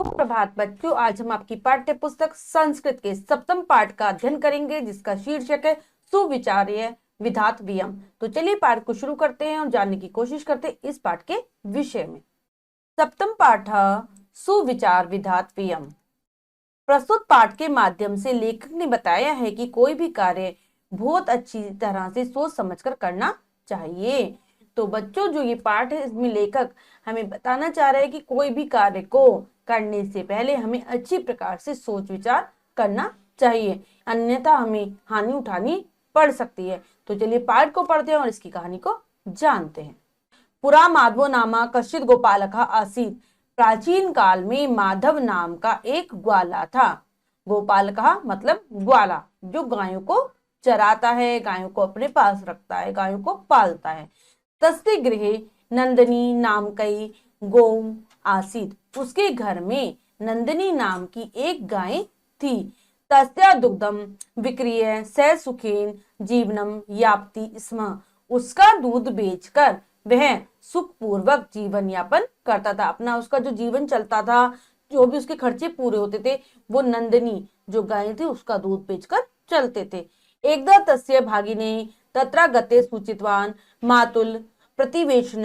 सुप्रभात बच्चों, आज हम आपकी पाठ्य पुस्तक संस्कृत के सप्तम पाठ का अध्ययन करेंगे, जिसका शीर्षक है सुविचार्य विधात वियम। तो चलिए पाठ को शुरू करते हैं और जानने की कोशिश करते हैं इस पाठ के विषय में। सप्तम पाठ सुविचार विधात वियम। प्रस्तुत पाठ के माध्यम से लेखक ने बताया है कि कोई भी कार्य बहुत अच्छी तरह से सोच समझकर करना चाहिए। तो बच्चों, जो ये पाठ है इसमें लेखक हमें बताना चाह रहे हैं कि कोई भी कार्य को करने से पहले हमें अच्छी प्रकार से सोच विचार करना चाहिए, अन्यथा हमें हानि उठानी पड़ सकती है। तो चलिए पाठ को पढ़ते हैं और इसकी कहानी को जानते हैं। पुरा माधवो नामा कश्चित गोपालकः आसीत्। प्राचीन काल में माधव नाम का एक ग्वाला था। गोपालकः मतलब ग्वाला, जो गायों को चराता है, गायों को अपने पास रखता है, गायों को पालता है। तस्य गृहे नंदिनी नाम कई गौ आसीत्। उसके घर में नंदिनी नाम की एक गाय थी। तस्या दुग्धम विक्रीय स सुखेन जीवनम याप्ति स्म। उसका दूध बेचकर वह सुखपूर्वक जीवन यापन करता था। अपना उसका जो जीवन चलता था, जो भी उसके खर्चे पूरे होते थे, वो नंदिनी जो गाय थी उसका दूध बेचकर चलते थे। एकदा तस्य भागिने तत्र गते सूचितवान मातुल प्रतिवेशन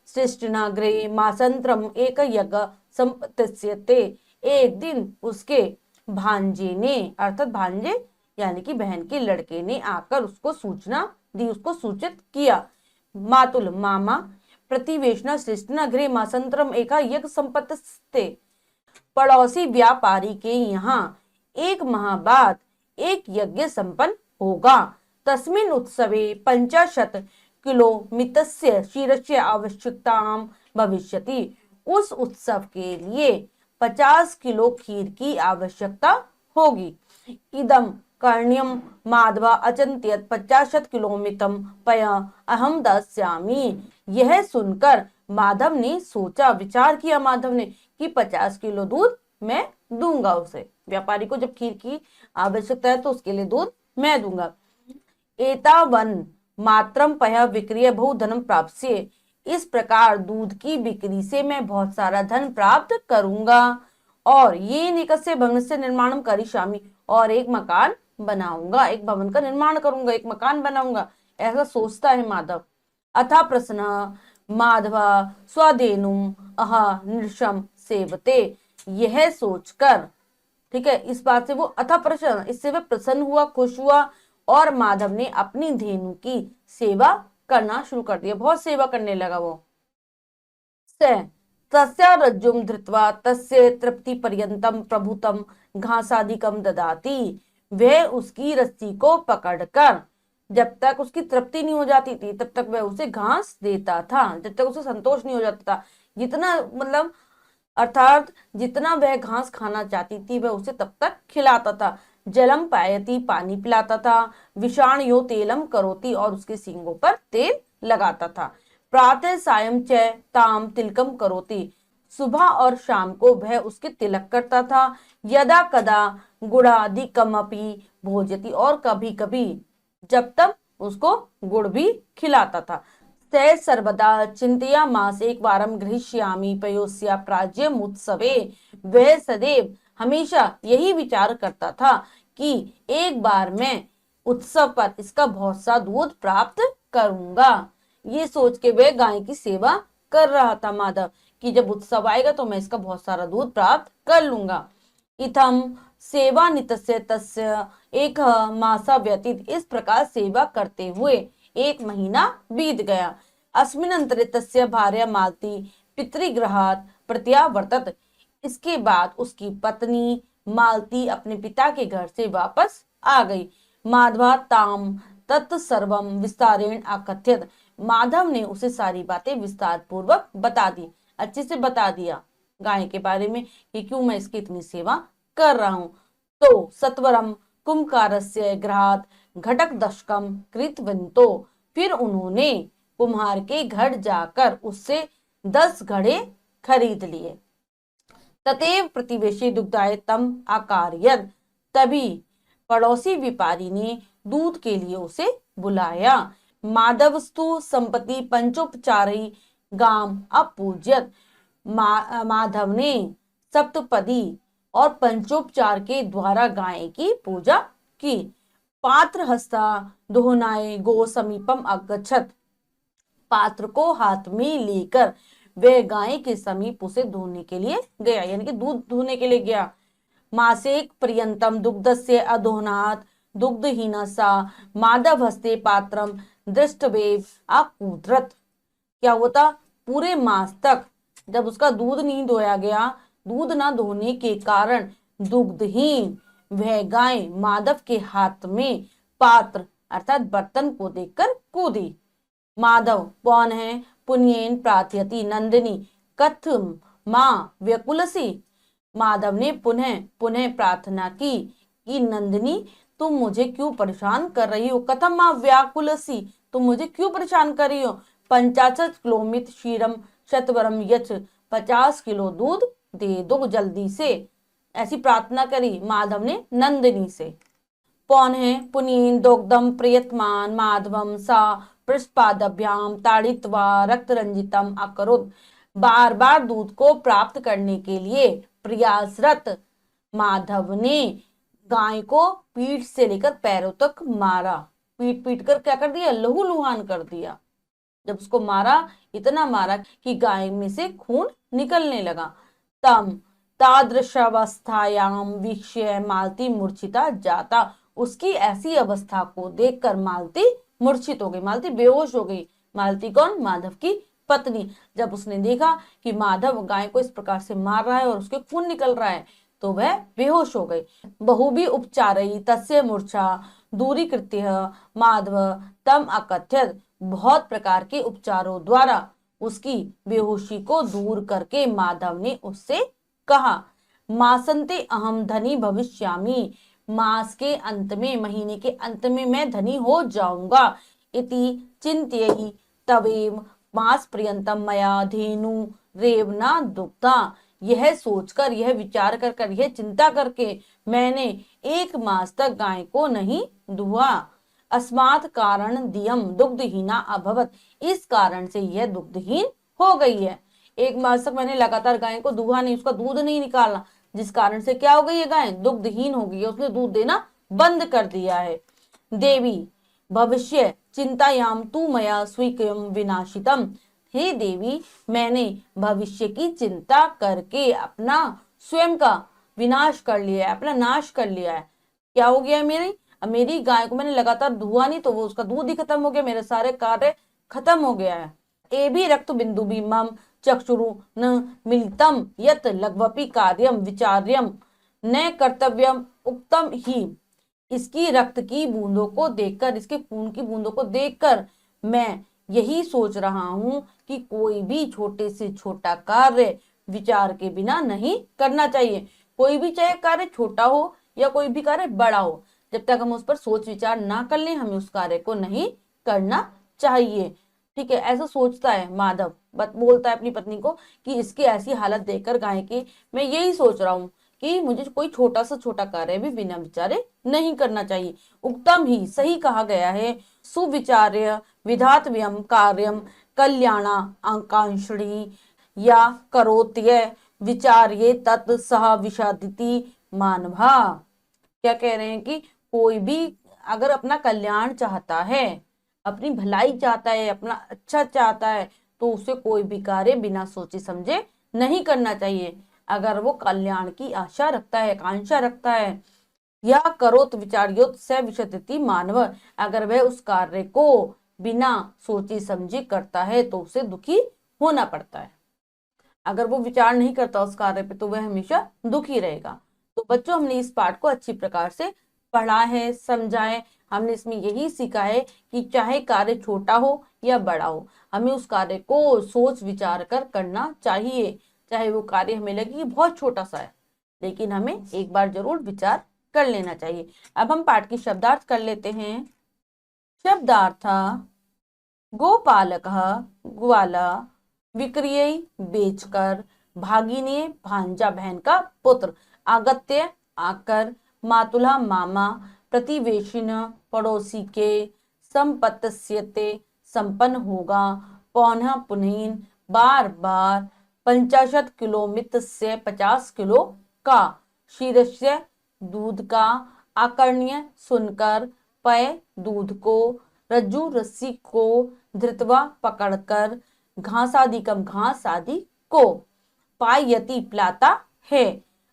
सृष्टिना गृहे मासंत्रम एक यज्ञ संपत्स्यते। एक दिन उसके भांजे ने, अर्थात भांजे यानी कि बहन के लड़के ने आकर उसको सूचना दी, उसको सूचित किया। मातुल मामा, प्रतिवेशन सृष्टिना गृहे मासंत्रम एक यज्ञ संपत्स्यते। पड़ोसी व्यापारी के यहाँ एक माह बाद एक यज्ञ संपन्न होगा। तस्मिन् उत्सवे 50 किलो मितस्य क्षीरस्य आवश्यकताम भविष्यति। उस उत्सव के लिए 50 किलो खीर की आवश्यकता होगी। इदम कर्ण्यम माधवा अचिंत्यत 50 किलो मितम पय अहम दास्यामि। यह सुनकर माधव ने सोचा, विचार किया माधव ने कि 50 किलो दूध मैं दूंगा उसे। व्यापारी को जब खीर की आवश्यकता है तो उसके लिए दूध मैं दूंगा। एतावन मात्रम पय विक्रिय बहु धनम प्राप्स्ये। इस प्रकार दूध की बिक्री से मैं बहुत सारा धन प्राप्त करूंगा। और ये निकस्य भवन से निर्माणम करिष्यामि, और एक मकान बनाऊंगा, एक भवन का निर्माण करूंगा, एक मकान बनाऊंगा, ऐसा सोचता है माधव। अथा प्रसन्न माधवा स्वधेनुम अहा नृशम सेवते। यह सोचकर, ठीक है, इस बात से वो अथा प्रसन्न, इससे वह प्रसन्न हुआ, खुश हुआ, और माधव ने अपनी धेनु की सेवा करना शुरू कर दिया। बहुत सेवा करने लगा वो। तस्या रज्जुम धृत्वा तस्य तृप्ति पर्यंतम प्रभुतम घासादिकम ददाति। वह उसकी रस्सी को पकड़कर जब तक उसकी तृप्ति नहीं हो जाती थी तब तक वह उसे घास देता था, जब तक उसे संतोष नहीं हो जाता था। जितना मतलब अर्थात जितना वह घास खाना चाहती थी वह उसे तब तक खिलाता था। जलम पायती, पानी पिलाता था। विषाण यो तेलम करोती, और उसके सींगों पर तेल लगाता था। प्रातः सायं च ताम तिलकम करोती। सुबह और शाम को वह उसके तिलक करता था। यदा कदा गुड़ादिकमपि भोजती, और कभी कभी जब तब उसको गुड़ भी खिलाता था। स सर्वदा चिंतया मास एक वारम गृहीष्यामि पयोस्या प्राज्यम उत्सवे। वह सदैव हमेशा यही विचार करता था कि एक बार मैं उत्सव पर इसका बहुत सा दूध प्राप्त करूंगा। ये सोच के वह गाय की सेवा कर रहा था माधव कि जब उत्सव आएगा तो मैं इसका बहुत सारा दूध प्राप्त कर लूंगा। इथम सेवा नितस्य तस्य एक मासा व्यतीत। इस प्रकार सेवा करते हुए एक महीना बीत गया। अस्मिन् अंतरे तस्य भार्या मालती पितृगृहात् प्रत्यावर्तत। इसके बाद उसकी पत्नी मालती अपने पिता के घर से वापस आ गई। माधवा ताम तत्सर्वम विस्तारेण आकथ्यत। माधव ने उसे सारी बातें विस्तार पूर्वक बता दी, अच्छे से बता दिया गाय के बारे में कि क्यों मैं इसकी इतनी सेवा कर रहा हूं। तो सत्वरम कुम्भकारस्य गृहात् घटक दशकम कृतवन्तो। फिर उन्होंने कुम्हार के घर जाकर उससे 10 घड़े खरीद लिए। ततेव प्रतिवेशी दुग्धाय तम आकार्यत। तभी पड़ोसी व्यापारी ने दूध के लिए उसे बुलाया। माधवस्तु संपत्ति पंचोपचारी गाम अपूज्यत। माधव ने सप्तपदी और पंचोपचार के द्वारा गाय की पूजा की। पात्र हस्ता दोहनाए गो समीपम अगच्छत, पात्र को हाथ में लेकर वह गाय के समीप उसे धोने के लिए गया, यानी कि दूध धोने के लिए गया। मासेक पर्यंतम दुग्धस्य अदोहनात् दुग्धहीनसा माधव हस्ते पात्रम दृष्टवेव अकुद्रत। क्या होता, पूरे मास तक जब उसका दूध नहीं धोया गया, दूध ना धोने के कारण दुग्धहीन वह गाय माधव के हाथ में पात्र अर्थात बर्तन को देखकर कूदी। माधव कौन है, पुण्येन प्रार्थयति नंदिनी कथम माँ व्यकुलसी। माधव ने पुनः पुनः प्रार्थना की कि नंदिनी तुम मुझे क्यों परेशान कर रही हो, कथम माँ व्याकुलसी, तुम मुझे क्यों परेशान कर रही हो। 50 किलोमित क्षीरम शतवरम यच, 50 किलो दूध दे दो जल्दी से, ऐसी प्रार्थना करी माधव ने नंदिनी से। कौन है, पुनीन दोग्धम प्रयत्मान माधवम सा पृष्ठपादभ्याम ताड़ित्वा रक्त रंजितम अकरुत। बार बार दूध को प्राप्त करने के लिए प्रयासरत माधव ने गाय को पीठ से लेकर पैरों तक मारा, पीट पीट कर क्या कर दिया, लहूलुहान कर दिया। जब उसको मारा, इतना मारा कि गाय में से खून निकलने लगा। तम तादृशावस्थायाम वीक्ष्य मालती मूर्छिता जाता, उसकी ऐसी अवस्था को देखकर मालती मूर्छित हो गई, मालती बेहोश हो गई। मालती कौन, माधव की पत्नी। जब उसने देखा कि माधव गाय को इस प्रकार से मार रहा है और उसके खून निकल रहा है, तो वह बेहोश हो गई। बहु भी उपचारई तस्य मूर्छा दूरीकृत्य माधव तम अकथ्यत, बहुत प्रकार के उपचारों द्वारा उसकी बेहोशी को दूर करके माधव ने उससे कहा, मासंते अहम धनी भविष्यामि, मास के अंत में, महीने के अंत में मैं धनी हो जाऊंगा। इति चिंत्यहि तवेम मास पर्यंतम मया धेनु रेवना दुग्धा, यह सोचकर, यह विचार कर यह चिंता करके मैंने 1 मास तक गाय को नहीं दुआ। अस्मात् कारण दियम दुग्धहीना अभवत, इस कारण से यह दुग्धहीन हो गई है। 1 मास तक मैंने लगातार गाय को दुहा नहीं, उसका दूध नहीं निकाला, जिस कारण से क्या हो गई है, गाय दुग्धहीन हो गई है, उसने दूध देना बंद कर दिया है। देवी भविष्य चिंतायाम तू मया स्वीकृम विनाशितम, हे देवी मैंने भविष्य की चिंता करके अपना स्वयं का विनाश कर लिया है, अपना नाश कर लिया है। क्या हो गया है, मेरी गाय को मैंने लगातार धुआ नहीं तो वो उसका दूध ही खत्म हो गया, मेरे सारे कार्य खत्म हो गया है। ए भी रक्त बिंदु भी मम चक्षुरु न मिलितम यत लघ्वपि कार्यम विचार्यम न कर्तव्यम उक्तम ही, इसकी रक्त की बूंदों को देखकर, इसके खून की बूंदों को देखकर मैं यही सोच रहा हूं कि कोई भी छोटे से छोटा कार्य विचार के बिना नहीं करना चाहिए। कोई भी चाहे कार्य छोटा हो या कोई भी कार्य बड़ा हो, जब तक हम उस पर सोच विचार ना कर लें, हमें उस कार्य को नहीं करना चाहिए। ठीक है, ऐसा सोचता है माधव, बोलता है अपनी पत्नी को कि इसकी ऐसी हालत देखकर गाय की, मैं यही सोच रहा हूँ कि मुझे कोई छोटा सा छोटा कार्य भी बिना विचारे नहीं करना चाहिए। उक्तम ही, सही कहा गया है। सुविचार्य विधातव्यम कार्यम कल्याणा आकांक्षी या करोत्य विचार्ये तत् सह विषादिति मानवा। क्या कह रहे हैं कि कोई भी अगर अपना कल्याण चाहता है, अपनी भलाई चाहता है, अपना अच्छा चाहता है, तो उसे कोई भी कार्य बिना सोचे समझे नहीं करना चाहिए। अगर वो कल्याण की आशा रखता है, आकांक्षा रखता है, या करोत विचार्योत स विशति मानव, अगर वह उस कार्य को बिना सोचे समझे करता है तो उसे दुखी होना पड़ता है। अगर वो विचार नहीं करता उस कार्य पे तो वह हमेशा दुखी रहेगा। तो बच्चों, हमने इस पाठ को अच्छी प्रकार से पढ़ा है, समझा है। हमने इसमें यही सीखा है कि चाहे कार्य छोटा हो या बड़ा हो, हमें उस कार्य को सोच विचार कर करना चाहिए। चाहे वो कार्य हमें लगे कि बहुत छोटा सा है, लेकिन हमें एक बार जरूर विचार कर लेना चाहिए। अब हम पाठ की शब्दार्थ कर लेते हैं। शब्दार्थ, गोपालक ग्वाला विक्रिय बेचकर, भागिने भांजा बहन का पुत्र, आगत्य आकर, मातुला मामा, प्रतिवेशिन पड़ोसी के, संपत्स्यते संपन्न होगा, पौना पुनः बार बार, 50 किलो मित से 50 किलो का, शीर्ष्य दूध का, आकर्ण्य सुनकर, पय दूध को, रज्जु रस्सी को, धृतवा पकड़कर, घासादिकम घास आदि को, पायति पिलाता है,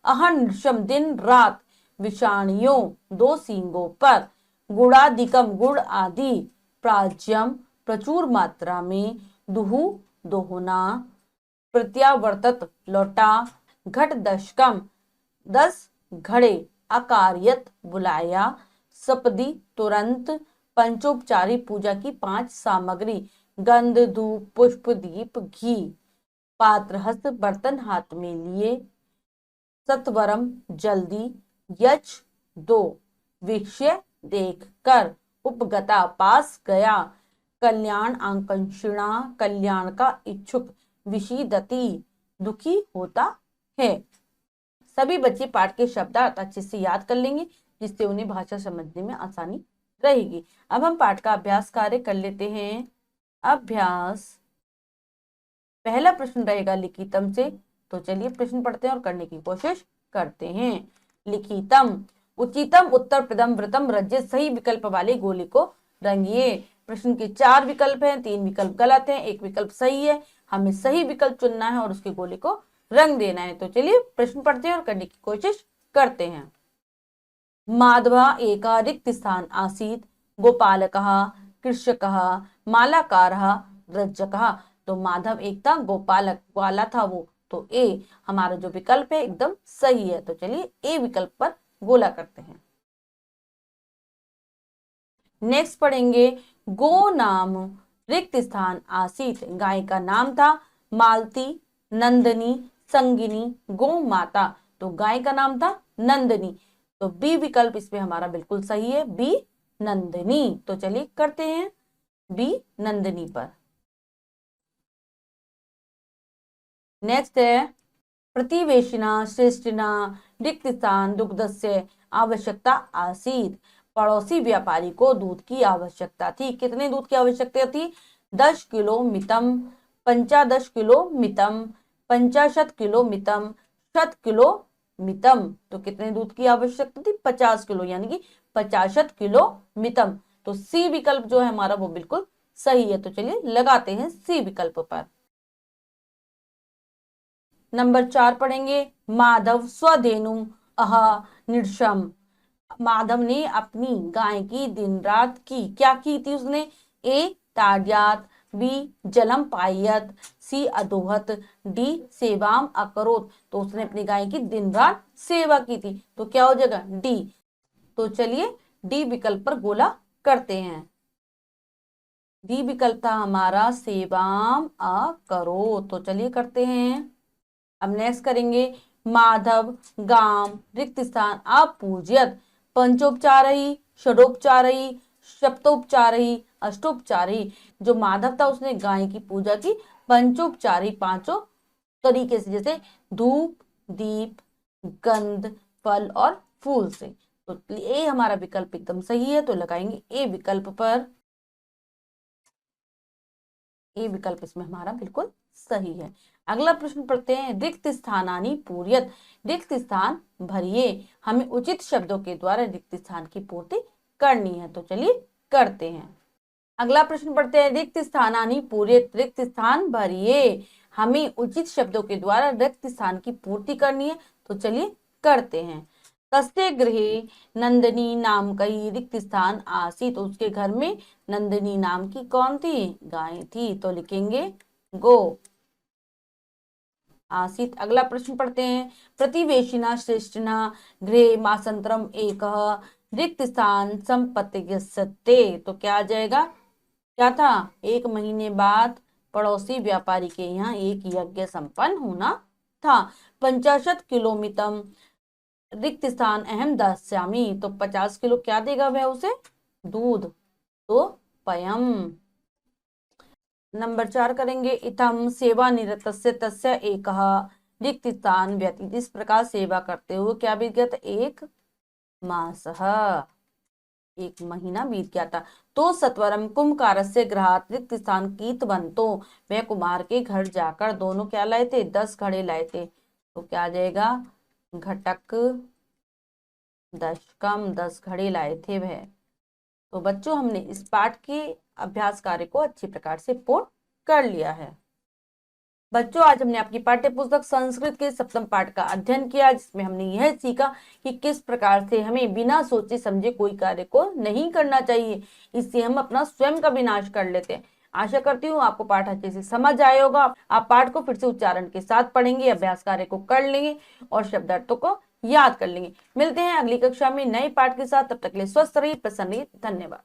अहर्निशम दिन रात, विषाणियों दो सींगों पर, गुणादिकम गुड़ आदि, प्राज्यम प्रचुर मात्रा में, दुहु दोहना, प्रत्यावर्तत लौटा, घट दशकम 10 घड़े, अकार्यत बुलाया, सपदी तुरंत, पंचोपचारी पूजा की 5 सामग्री, गंध धूप पुष्प दीप घी, पात्र हस्त बर्तन हाथ में लिए, सत्वरम जल्दी, यच 2, विषय देख कर, उपगता पास गया, कल्याण आकांक्षिणा कल्याण का इच्छुक, विषीदति दुखी होता है। सभी बच्चे पाठ के शब्दार्थ अच्छे से याद कर लेंगे, जिससे उन्हें भाषा समझने में आसानी रहेगी। अब हम पाठ का अभ्यास कार्य कर लेते हैं। अभ्यास, पहला प्रश्न रहेगा लिखितम से, तो चलिए प्रश्न पढ़ते हैं और करने की कोशिश करते हैं। लिखितम, उचितम उत्तर प्रदम व्रतम रज्य, सही विकल्प वाले गोले को रंगिए। प्रश्न के 4 विकल्प हैं, 3 विकल्प गलत हैं, 1 विकल्प सही है। हमें सही विकल्प चुनना है और उसके गोले को रंग देना है। तो चलिए प्रश्न पढ़ते हैं और करने की कोशिश करते हैं। माधवा एका रिक्त स्थान आसीत, गोपालकः कृषकः मालाकारः रज्जकः। तो माधव एक था, गोपालक वाला था वो, तो ए हमारा जो विकल्प है एकदम सही है। तो चलिए ए विकल्प पर गोला करते हैं। नेक्स्ट पढ़ेंगे, गो नाम रिक्त स्थान आसीत, गाय का नाम था मालती, नंदनी, संगिनी, गो माता। तो गाय का नाम था नंदनी, तो बी विकल्प इसमें हमारा बिल्कुल सही है, बी नंदिनी। तो चलिए करते हैं बी नंदिनी पर। नेक्स्ट है, प्रतिवेशिना श्रेष्ठिना रिक्त स्थान दुग्धस्य आवश्यकता आसीत, पड़ोसी व्यापारी को दूध की आवश्यकता थी। कितने दूध की आवश्यकता थी? 10 किलो मितम, 15 किलो मितम, 50 किलो मितम, 100 किलो मितम। तो कितने दूध की आवश्यकता थी? 50 किलो, यानी कि 50 किलो मितम। तो सी विकल्प जो है हमारा वो बिल्कुल सही है। तो चलिए लगाते हैं सी विकल्प पर। नंबर 4 पढ़ेंगे, माधव स्वधेनु अह निर्षम, माधव ने अपनी गाय की दिन रात की क्या की थी उसने? ए ताड्यात, बी जलम पायत, सी अदोहत, डी सेवाम अकरोत। तो उसने अपनी गाय की दिन रात सेवा की थी, तो क्या हो जाएगा? डी। तो चलिए डी विकल्प पर गोला करते हैं। डी विकल्प था हमारा सेवाम अकरोत। तो चलिए करते हैं। अब नेक्स्ट करेंगे, माधव गाम रिक्त स्थान अपूज्यत, पंचोपचारही, षडोपचारही, सप्तोपचारही, अष्टोपचारही। जो माधव था उसने गाय की पूजा की पंचोपचारी 5 तरीके से, जैसे धूप दीप गंध फल और फूल से। तो ए हमारा विकल्प एकदम सही है, तो लगाएंगे ए विकल्प पर। ए विकल्प इसमें हमारा बिल्कुल सही है। अगला प्रश्न पढ़ते हैं, रिक्त स्थानानि पूर्यत, रिक्त स्थान भरिए। हमें उचित शब्दों के द्वारा रिक्त स्थान की पूर्ति करनी है। तो चलिए करते हैं। अगला प्रश्न पढ़ते हैं, रिक्त स्थानानि पूर्यत, रिक्त स्थान भरिए। हमें उचित शब्दों के द्वारा रिक्त स्थान की पूर्ति करनी है। तो चलिए करते हैं। तस्य गृहे नंदिनी नाम कही रिक्त स्थान आसीत, तो उसके घर में नंदिनी नाम की कौन थी? गाय थी। तो लिखेंगे गो आसीत। अगला प्रश्न पढ़ते हैं, प्रतिवेशिना श्रेष्ठिना गृहे मासंतरम एक रिक्त स्थान संपत्ति। तो क्या आ जाएगा? क्या था? 1 महीने बाद पड़ोसी व्यापारी के यहाँ एक यज्ञ संपन्न होना था। 50 किलो मितम रिक्त स्थान अहम दास्यामी, तो 50 किलो क्या देगा वह उसे? दूध। तो पयम। नंबर 4 करेंगे, इतम सेवा निरतस्य तस्य एक रिक्त स्थान व्यतीत, इस प्रकार सेवा करते हुए क्या बीत गया था? 1 मास। एक महीना बीत गया था। तो सत्वरम कुंभकारस्य गृहातिरिक्त सांकीतवन्तो, वे कुमार के घर जाकर दोनों क्या लाए थे, 10 घड़े लाए थे। तो क्या आ जाएगा, घटक दशकम, 10 घड़े लाए थे वह। तो बच्चों हमने इस पाठ के अभ्यास कार्य को अच्छी प्रकार से पूर्ण कर लिया है। बच्चों आज हमने आपकी पाठ्य पुस्तक संस्कृत के सप्तम पाठ का अध्ययन किया, जिसमें हमने यह सीखा कि किस प्रकार से हमें बिना सोचे समझे कोई कार्य को नहीं करना चाहिए, इससे हम अपना स्वयं का विनाश कर लेते हैं। आशा करती हूँ आपको पाठ अच्छे से समझ आया होगा। आप पाठ को फिर से उच्चारण के साथ पढ़ेंगे, अभ्यास कार्य को कर लेंगे और शब्दार्थों को याद कर लेंगे। मिलते हैं अगली कक्षा में नए पाठ के साथ, तब तक के लिए स्वस्थ रहिए, प्रसन्न रहिए। धन्यवाद।